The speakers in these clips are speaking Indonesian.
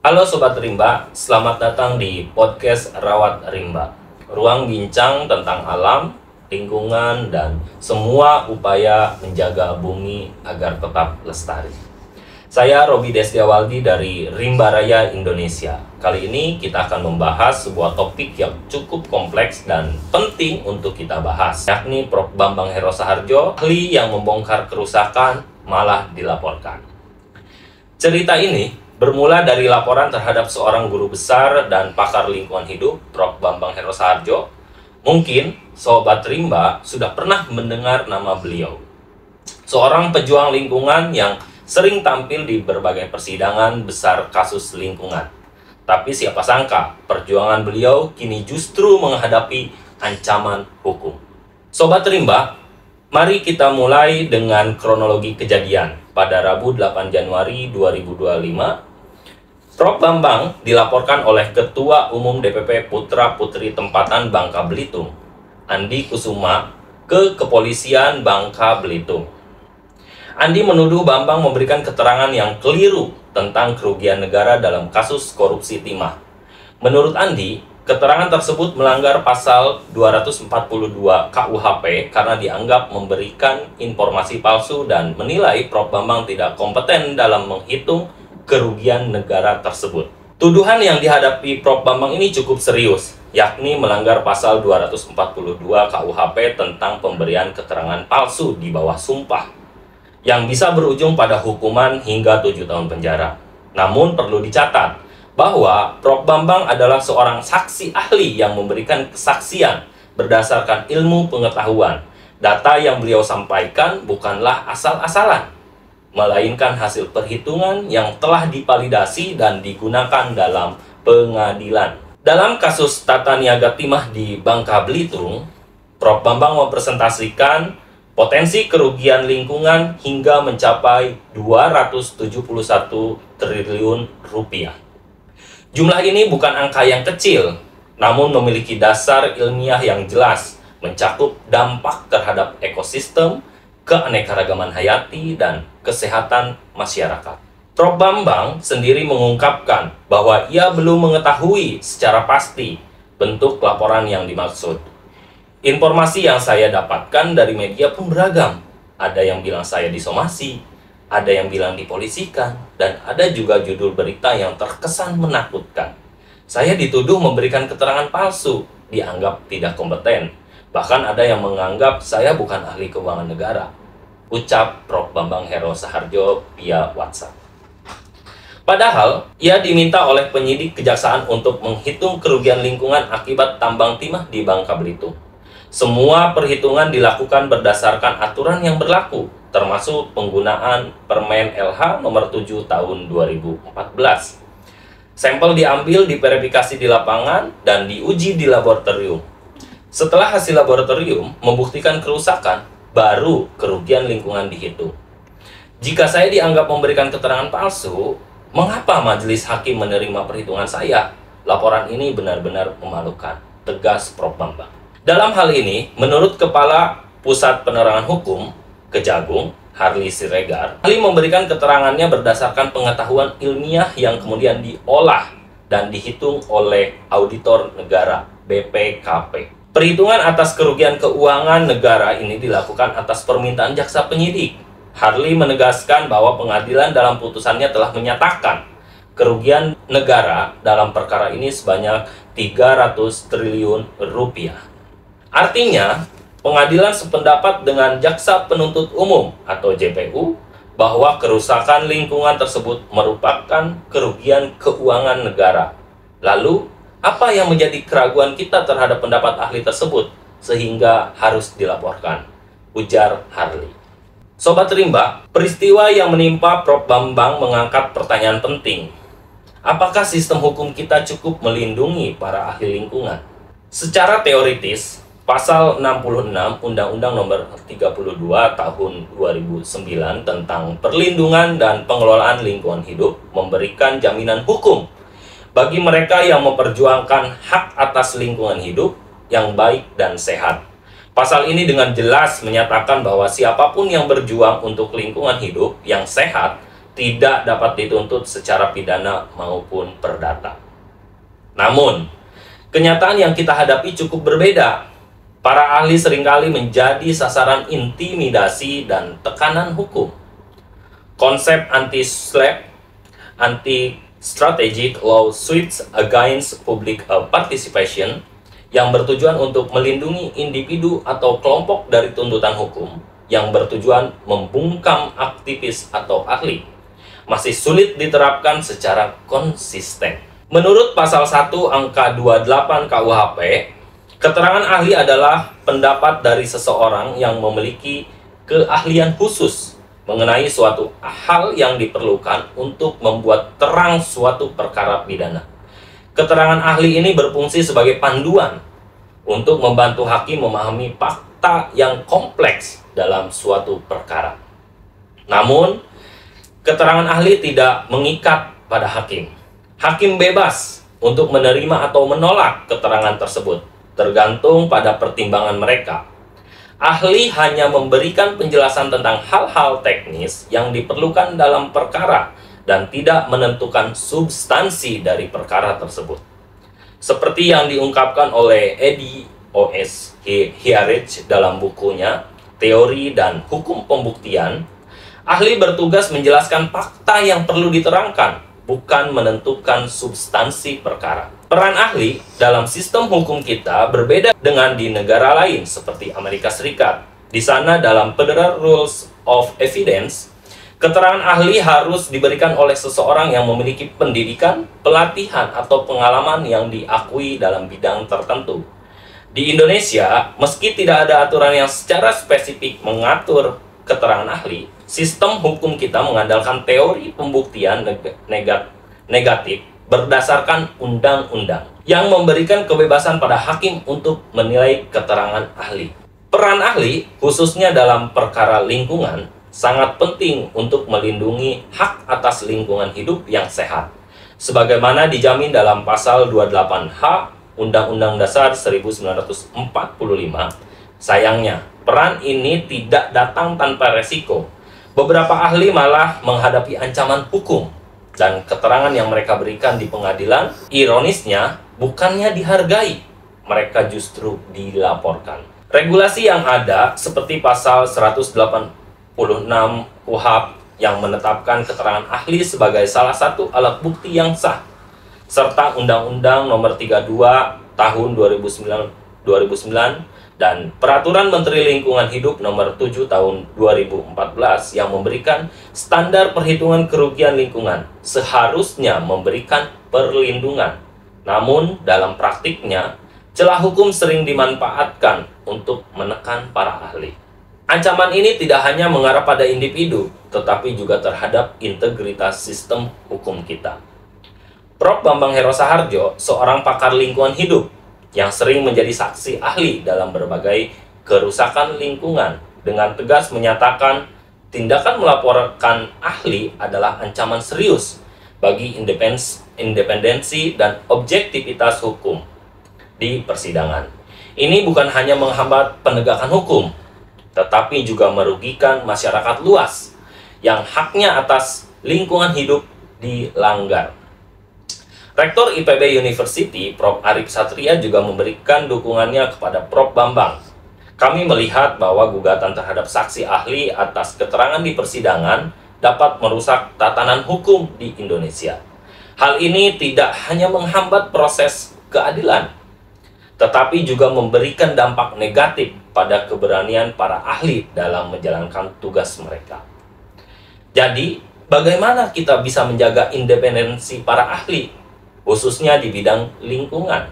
Halo Sobat Rimba, selamat datang di podcast Rawat Rimba. Ruang bincang tentang alam, lingkungan, dan semua upaya menjaga bumi agar tetap lestari. Saya Robi Destiawaldi dari Rimba Raya Indonesia. Kali ini kita akan membahas sebuah topik yang cukup kompleks dan penting untuk kita bahas, yakni Prof. Bambang Hero Saharjo, ahli yang membongkar kerusakan malah dilaporkan. Cerita ini bermula dari laporan terhadap seorang guru besar dan pakar lingkungan hidup, Prof. Bambang Hero Saharjo. Mungkin Sobat Rimba sudah pernah mendengar nama beliau. Seorang pejuang lingkungan yang sering tampil di berbagai persidangan besar kasus lingkungan. Tapi siapa sangka, perjuangan beliau kini justru menghadapi ancaman hukum. Sobat Rimba, mari kita mulai dengan kronologi kejadian. Pada Rabu 8 Januari 2025, Prof. Bambang dilaporkan oleh Ketua Umum DPP Putra Putri Tempatan Bangka Belitung, Andi Kusuma, ke Kepolisian Bangka Belitung. Andi menuduh Bambang memberikan keterangan yang keliru tentang kerugian negara dalam kasus korupsi timah. Menurut Andi, keterangan tersebut melanggar pasal 242 KUHP karena dianggap memberikan informasi palsu dan menilai Prof. Bambang tidak kompeten dalam menghitung kerugian negara tersebut. Tuduhan yang dihadapi Prof. Bambang ini cukup serius, yakni melanggar pasal 242 KUHP tentang pemberian keterangan palsu di bawah sumpah, yang bisa berujung pada hukuman hingga 7 tahun penjara. Namun perlu dicatat bahwa Prof. Bambang adalah seorang saksi ahli yang memberikan kesaksian berdasarkan ilmu pengetahuan. Data yang beliau sampaikan bukanlah asal-asalan, melainkan hasil perhitungan yang telah divalidasi dan digunakan dalam pengadilan. Dalam kasus tata niaga timah di Bangka Belitung, Prof. Bambang mempresentasikan potensi kerugian lingkungan hingga mencapai 271 triliun rupiah. Jumlah ini bukan angka yang kecil, namun memiliki dasar ilmiah yang jelas, mencakup dampak terhadap ekosistem, keanekaragaman hayati, dan kesehatan masyarakat. Prof. Bambang sendiri mengungkapkan bahwa ia belum mengetahui secara pasti bentuk laporan yang dimaksud. Informasi yang saya dapatkan dari media pun beragam. Ada yang bilang saya disomasi, ada yang bilang dipolisikan, dan ada juga judul berita yang terkesan menakutkan. Saya dituduh memberikan keterangan palsu, dianggap tidak kompeten. Bahkan ada yang menganggap saya bukan ahli keuangan negara. Ucap Prof. Bambang Hero Saharjo via WhatsApp. Padahal, ia diminta oleh penyidik kejaksaan untuk menghitung kerugian lingkungan akibat tambang timah di Bangka Belitung. Semua perhitungan dilakukan berdasarkan aturan yang berlaku, termasuk penggunaan Permen LH nomor 7 tahun 2014. Sampel diambil, diverifikasi di lapangan, dan diuji di laboratorium. Setelah hasil laboratorium membuktikan kerusakan, baru kerugian lingkungan dihitung. Jika saya dianggap memberikan keterangan palsu, mengapa majelis hakim menerima perhitungan saya? Laporan ini benar-benar memalukan, tegas Prof. Bambang. Dalam hal ini, menurut Kepala Pusat Penerangan Hukum, Kejagung, Harli Siregar, ahli memberikan keterangannya berdasarkan pengetahuan ilmiah yang kemudian diolah dan dihitung oleh Auditor Negara (BPKP). Perhitungan atas kerugian keuangan negara ini dilakukan atas permintaan jaksa penyidik. Harli menegaskan bahwa pengadilan dalam putusannya telah menyatakan kerugian negara dalam perkara ini sebanyak 300 triliun rupiah. Artinya, pengadilan sependapat dengan Jaksa Penuntut Umum atau JPU bahwa kerusakan lingkungan tersebut merupakan kerugian keuangan negara. Lalu, apa yang menjadi keraguan kita terhadap pendapat ahli tersebut sehingga harus dilaporkan? Ujar Harli. Sobat Rimba, peristiwa yang menimpa Prof. Bambang mengangkat pertanyaan penting. Apakah sistem hukum kita cukup melindungi para ahli lingkungan? Secara teoritis, Pasal 66 Undang-Undang Nomor 32 Tahun 2009 tentang Perlindungan dan Pengelolaan Lingkungan Hidup memberikan jaminan hukum bagi mereka yang memperjuangkan hak atas lingkungan hidup yang baik dan sehat. Pasal ini dengan jelas menyatakan bahwa siapapun yang berjuang untuk lingkungan hidup yang sehat tidak dapat dituntut secara pidana maupun perdata. Namun, kenyataan yang kita hadapi cukup berbeda. Para ahli seringkali menjadi sasaran intimidasi dan tekanan hukum. Konsep anti-SLAPP, Anti-Strategic Lawsuits Against Public Participation, yang bertujuan untuk melindungi individu atau kelompok dari tuntutan hukum, yang bertujuan membungkam aktivis atau ahli, masih sulit diterapkan secara konsisten. Menurut pasal 1 angka 28 KUHP, keterangan ahli adalah pendapat dari seseorang yang memiliki keahlian khusus mengenai suatu hal yang diperlukan untuk membuat terang suatu perkara pidana. Keterangan ahli ini berfungsi sebagai panduan untuk membantu hakim memahami fakta yang kompleks dalam suatu perkara. Namun, keterangan ahli tidak mengikat pada hakim. Hakim bebas untuk menerima atau menolak keterangan tersebut, tergantung pada pertimbangan mereka. Ahli hanya memberikan penjelasan tentang hal-hal teknis yang diperlukan dalam perkara dan tidak menentukan substansi dari perkara tersebut. Seperti yang diungkapkan oleh Eddie O.S. Hiarich dalam bukunya Teori dan Hukum Pembuktian, ahli bertugas menjelaskan fakta yang perlu diterangkan, bukan menentukan substansi perkara. Peran ahli dalam sistem hukum kita berbeda dengan di negara lain seperti Amerika Serikat. Di sana dalam Federal Rules of Evidence, keterangan ahli harus diberikan oleh seseorang yang memiliki pendidikan, pelatihan, atau pengalaman yang diakui dalam bidang tertentu. Di Indonesia, meski tidak ada aturan yang secara spesifik mengatur keterangan ahli, sistem hukum kita mengandalkan teori pembuktian negatif berdasarkan undang-undang yang memberikan kebebasan pada hakim untuk menilai keterangan ahli. Peran ahli, khususnya dalam perkara lingkungan, sangat penting untuk melindungi hak atas lingkungan hidup yang sehat, sebagaimana dijamin dalam pasal 28H Undang-Undang Dasar 1945. Sayangnya, peran ini tidak datang tanpa resiko. Beberapa ahli malah menghadapi ancaman hukum, dan keterangan yang mereka berikan di pengadilan, ironisnya, bukannya dihargai, mereka justru dilaporkan. Regulasi yang ada, seperti pasal 186 KUHP yang menetapkan keterangan ahli sebagai salah satu alat bukti yang sah, serta Undang-Undang Nomor 32 Tahun 2009 dan Peraturan Menteri Lingkungan Hidup Nomor 7 Tahun 2014 yang memberikan standar perhitungan kerugian lingkungan, seharusnya memberikan perlindungan. Namun, dalam praktiknya, celah hukum sering dimanfaatkan untuk menekan para ahli. Ancaman ini tidak hanya mengarah pada individu, tetapi juga terhadap integritas sistem hukum kita. Prof. Bambang Hero Saharjo, seorang pakar lingkungan hidup yang sering menjadi saksi ahli dalam berbagai kerusakan lingkungan, dengan tegas menyatakan tindakan melaporkan ahli adalah ancaman serius bagi independensi dan objektivitas hukum di persidangan. Ini bukan hanya menghambat penegakan hukum, tetapi juga merugikan masyarakat luas yang haknya atas lingkungan hidup dilanggar. Rektor IPB University, Prof. Arif Satria juga memberikan dukungannya kepada Prof. Bambang. Kami melihat bahwa gugatan terhadap saksi ahli atas keterangan di persidangan dapat merusak tatanan hukum di Indonesia. Hal ini tidak hanya menghambat proses keadilan, tetapi juga memberikan dampak negatif pada keberanian para ahli dalam menjalankan tugas mereka. Jadi, bagaimana kita bisa menjaga independensi para ahli, khususnya di bidang lingkungan,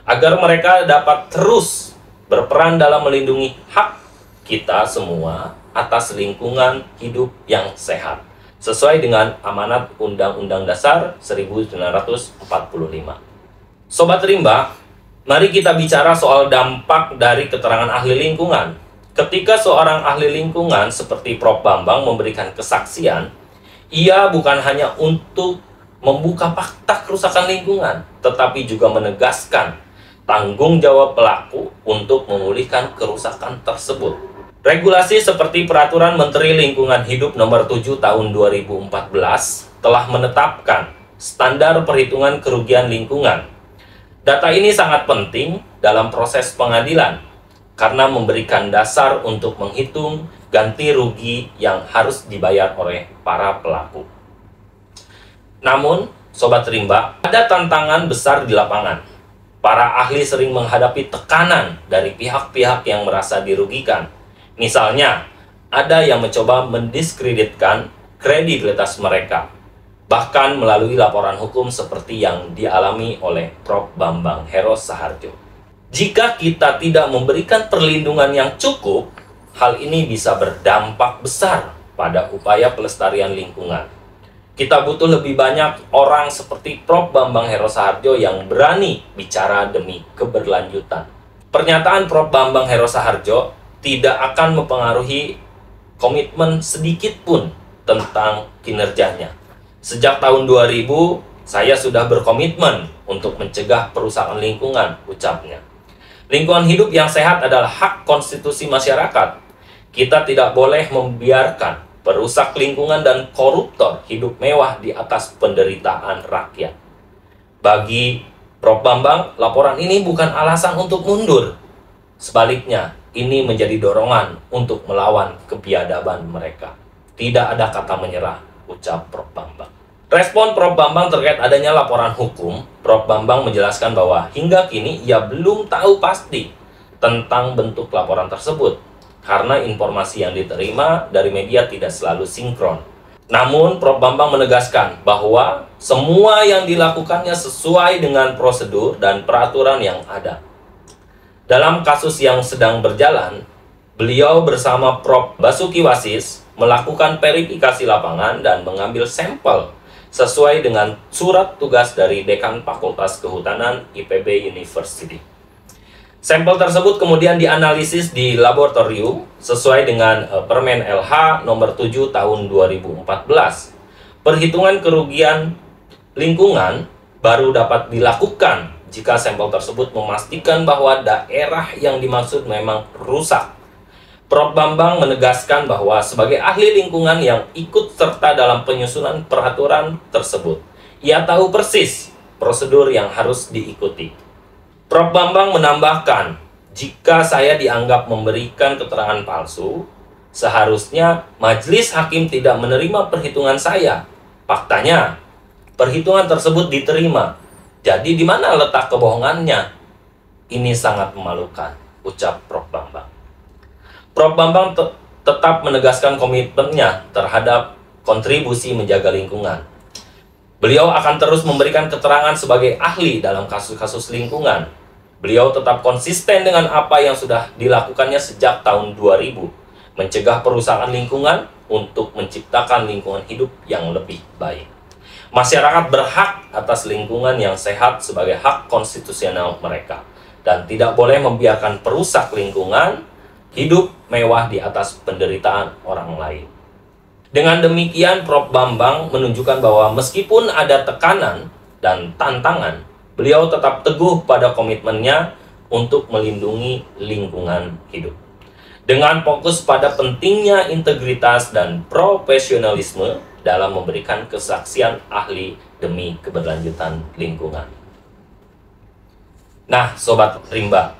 agar mereka dapat terus berperan dalam melindungi hak kita semua atas lingkungan hidup yang sehat, sesuai dengan amanat Undang-Undang Dasar 1945. Sobat Rimba, mari kita bicara soal dampak dari keterangan ahli lingkungan. Ketika seorang ahli lingkungan seperti Prof. Bambang memberikan kesaksian, ia bukan hanya untuk membuka fakta kerusakan lingkungan, tetapi juga menegaskan tanggung jawab pelaku untuk memulihkan kerusakan tersebut. Regulasi seperti Peraturan Menteri Lingkungan Hidup Nomor 7 Tahun 2014 telah menetapkan standar perhitungan kerugian lingkungan. Data ini sangat penting dalam proses pengadilan karena memberikan dasar untuk menghitung ganti rugi yang harus dibayar oleh para pelaku. Namun, Sobat Rimba, ada tantangan besar di lapangan. Para ahli sering menghadapi tekanan dari pihak-pihak yang merasa dirugikan. Misalnya, ada yang mencoba mendiskreditkan kredibilitas mereka, bahkan melalui laporan hukum seperti yang dialami oleh Prof. Bambang Heros Saharjo. Jika kita tidak memberikan perlindungan yang cukup, hal ini bisa berdampak besar pada upaya pelestarian lingkungan. Kita butuh lebih banyak orang seperti Prof. Bambang Heros Saharjo yang berani bicara demi keberlanjutan. Pernyataan Prof. Bambang Heros Saharjo tidak akan mempengaruhi komitmen sedikit pun tentang kinerjanya. Sejak tahun 2000, saya sudah berkomitmen untuk mencegah perusakan lingkungan, ucapnya. Lingkungan hidup yang sehat adalah hak konstitusi masyarakat. Kita tidak boleh membiarkan perusak lingkungan dan koruptor hidup mewah di atas penderitaan rakyat. Bagi Prof. Bambang, laporan ini bukan alasan untuk mundur. Sebaliknya, ini menjadi dorongan untuk melawan kebiadaban mereka. Tidak ada kata menyerah, ucap Prof. Bambang. Respon Prof. Bambang terkait adanya laporan hukum, Prof. Bambang menjelaskan bahwa hingga kini ia belum tahu pasti tentang bentuk laporan tersebut, karena informasi yang diterima dari media tidak selalu sinkron. Namun, Prof. Bambang menegaskan bahwa semua yang dilakukannya sesuai dengan prosedur dan peraturan yang ada. Dalam kasus yang sedang berjalan, beliau bersama Prof. Basuki Wasis melakukan verifikasi lapangan dan mengambil sampel sesuai dengan surat tugas dari Dekan Fakultas Kehutanan IPB University. Sampel tersebut kemudian dianalisis di laboratorium sesuai dengan Permen LH nomor 7 tahun 2014. Perhitungan kerugian lingkungan baru dapat dilakukan jika sampel tersebut memastikan bahwa daerah yang dimaksud memang rusak. Prof. Bambang menegaskan bahwa sebagai ahli lingkungan yang ikut serta dalam penyusunan peraturan tersebut, ia tahu persis prosedur yang harus diikuti. Prof. Bambang menambahkan, jika saya dianggap memberikan keterangan palsu, seharusnya majelis hakim tidak menerima perhitungan saya. Faktanya, perhitungan tersebut diterima. Jadi di mana letak kebohongannya? Ini sangat memalukan, ucap Prof. Bambang. Prof. Bambang tetap menegaskan komitmennya terhadap kontribusi menjaga lingkungan. Beliau akan terus memberikan keterangan sebagai ahli dalam kasus-kasus lingkungan. Beliau tetap konsisten dengan apa yang sudah dilakukannya sejak tahun 2000, mencegah perusakan lingkungan untuk menciptakan lingkungan hidup yang lebih baik. Masyarakat berhak atas lingkungan yang sehat sebagai hak konstitusional mereka, dan tidak boleh membiarkan perusak lingkungan hidup mewah di atas penderitaan orang lain. Dengan demikian, Prof. Bambang menunjukkan bahwa meskipun ada tekanan dan tantangan, beliau tetap teguh pada komitmennya untuk melindungi lingkungan hidup. Dengan fokus pada pentingnya integritas dan profesionalisme dalam memberikan kesaksian ahli demi keberlanjutan lingkungan. Nah, Sobat Rimba,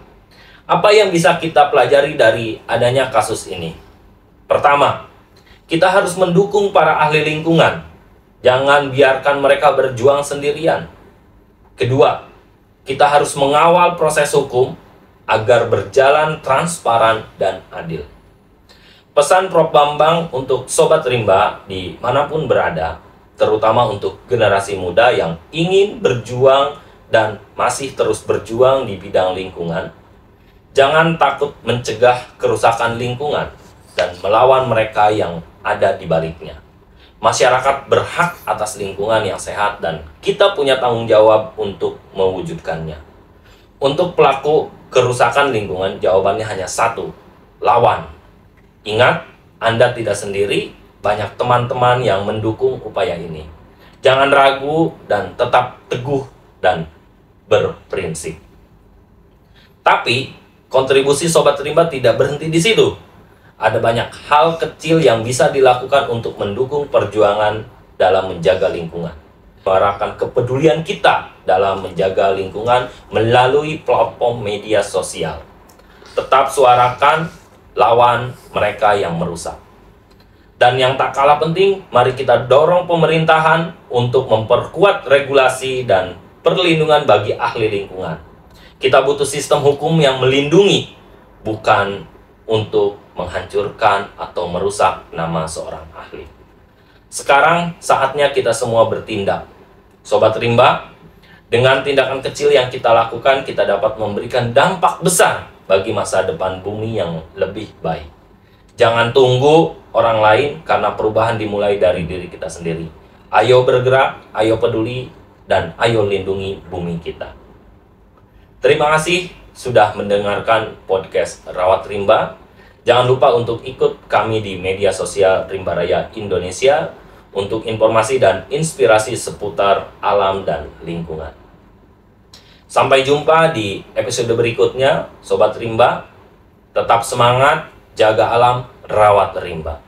apa yang bisa kita pelajari dari adanya kasus ini? Pertama, kita harus mendukung para ahli lingkungan. Jangan biarkan mereka berjuang sendirian. Kedua, kita harus mengawal proses hukum agar berjalan transparan dan adil. Pesan Prof. Bambang untuk Sobat Rimba dimanapun berada, terutama untuk generasi muda yang ingin berjuang dan masih terus berjuang di bidang lingkungan, jangan takut mencegah kerusakan lingkungan dan melawan mereka yang ada di baliknya. Masyarakat berhak atas lingkungan yang sehat dan kita punya tanggung jawab untuk mewujudkannya. Untuk pelaku kerusakan lingkungan, jawabannya hanya satu, lawan. Ingat, Anda tidak sendiri, banyak teman-teman yang mendukung upaya ini. Jangan ragu dan tetap teguh dan berprinsip. Tapi, kontribusi Sobat Rimba tidak berhenti di situ. Ada banyak hal kecil yang bisa dilakukan untuk mendukung perjuangan dalam menjaga lingkungan. Menyuarakan kepedulian kita dalam menjaga lingkungan melalui platform media sosial. Tetap suarakan, lawan mereka yang merusak. Dan yang tak kalah penting, mari kita dorong pemerintahan untuk memperkuat regulasi dan perlindungan bagi ahli lingkungan. Kita butuh sistem hukum yang melindungi, bukan untuk menghancurkan atau merusak nama seorang ahli. Sekarang saatnya kita semua bertindak. Sobat Rimba, dengan tindakan kecil yang kita lakukan, kita dapat memberikan dampak besar bagi masa depan bumi yang lebih baik. Jangan tunggu orang lain, karena perubahan dimulai dari diri kita sendiri. Ayo bergerak, ayo peduli, dan ayo lindungi bumi kita. Terima kasih sudah mendengarkan podcast Rawat Rimba. Jangan lupa untuk ikut kami di media sosial Rimba Raya Indonesia untuk informasi dan inspirasi seputar alam dan lingkungan. Sampai jumpa di episode berikutnya, Sobat Rimba. Tetap semangat, jaga alam, rawat rimba.